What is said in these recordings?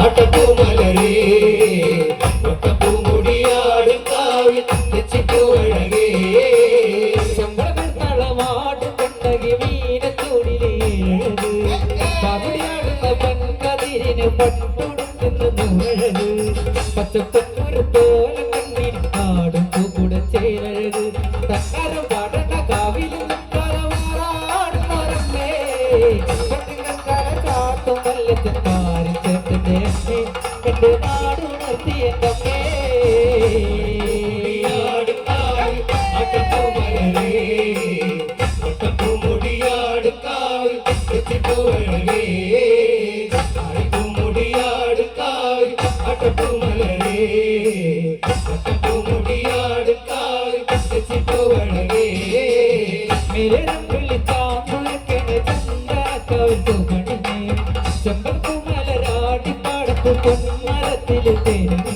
ആട്ടപ്പൂമലരേ ഒട്ടപ്പൂമുടിയാടും കാവിൽ തെച്ചിപ്പൂവഴകേ ശമ്പളമാടും കൊണ്ടകി മീനച്ചൂടിലേ പകുതിയാടുന്ന പങ്കതിരിന് പട്ടുടുക്കുന്നു നൂഴക് പച്ചപ്പൂര് പോലെ കണ്ണീർ ആടും പൂക്കുട ചേരഴക് തക്കാരം പാടണ്ട കാവിലും കരമാറാടുന്നേ കാട്ടും വല്ലച്ചക്കാരി ചേട്ടന്റെ അമ്മേ എന്റെ നാടുണർത്തി എന്റെ അമ്മേ ഒട്ടപ്പൂമുടിയാടും കാവിൽ തെച്ചിപ്പൂവഴകേ ആടിപ്പൂമുടിയാടും കാവിൽ ആട്ടപ്പൂമലരേ ഒട്ടപ്പൂമുടിയാടും കാവിൽ തെച്ചിപ്പൂവഴകേ പൊന്മരത്തില് തേനിനെ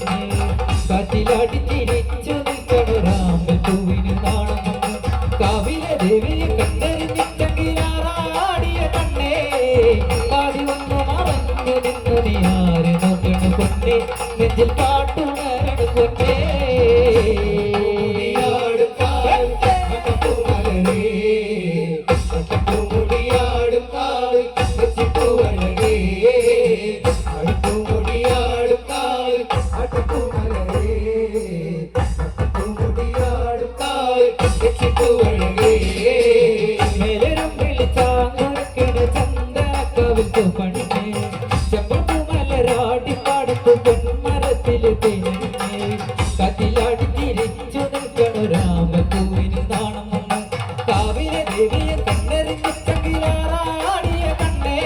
കാറ്റിലാടി തിരിച്ചു നിൽക്കണ രാമൻ പൂവിന് നാണം കാവിലെ ദേവിയെ കണ്ടറിഞ്ഞിട്ടെങ്കിലാറാടിയ കണ്ണേ പാടി വന്നു മറഞ്ഞു നിന്നു നീ ആരെ നോക്കണ പൊന്നേ നെഞ്ചിൽ പാട്ടുണരണ പൊന്നേ പൊന്മരത്തില് തേനിനെ കത്തിലാടി തിരിച്ചു നിൽക്കണ രാമപൂവിന് നാണം വന്ന് കാവിലെ ദേവിയെ കണ്ടറിഞ്ഞിട്ടെങ്കിലാറാടിയ കണ്ണേ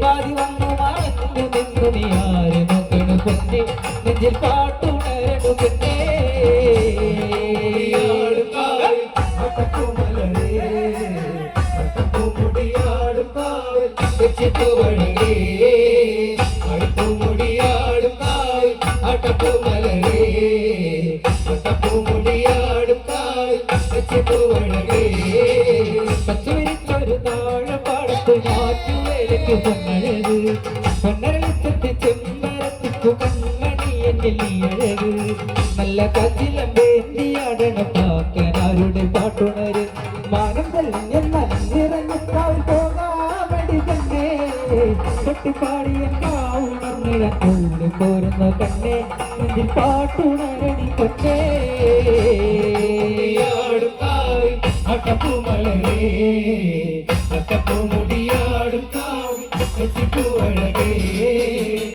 പാതി വന്നു മറഞ്ഞു നിന്നു നീ ആരെ നോക്കണ പൊന്നെ നെഞ്ചിൽ പാട്ടുണരണു പൊന്നേ തെച്ചിപ്പൂവഴകേ ആടിപ്പൂമുടിയാടും കാവിൽ ആട്ടപ്പൂമലരേ ഒട്ടപ്പൂമുടിയാടും കാവിൽ തെച്ചിപ്പൂവഴകേ പച്ചവിരിച്ചൊരു താഴപ്പാടത്ത് ഞാറ്റുവേലയ്ക്ക് പൊന്നഴക് പൊന്നരളിച്ചെത്തി ചെമ്പരത്തിക്കു കൺമണി എന്നിൽ നീ അഴക് നല്ല കച്ചിലം വേണ്ടിയാടണ പാക്കനാരുടെ പാട്ടുണര് മാനം തെളിഞ്ഞെന്നാൽ നിറഞ്ഞിട്ടാവിൽ പോകാമടി തന്നെ കൊട്ടിപ്പാടിയ കാവുണർന്നിട കൂടെ പോരുന്ന കണ്ണേ നെഞ്ചിൽ പാട്ടുണരണി പൊന്നേ ആട്ടപ്പൂമലരേ ഒട്ടപ്പൂമുടിയാടും കാവിൽ തെച്ചിപ്പൂവഴകേ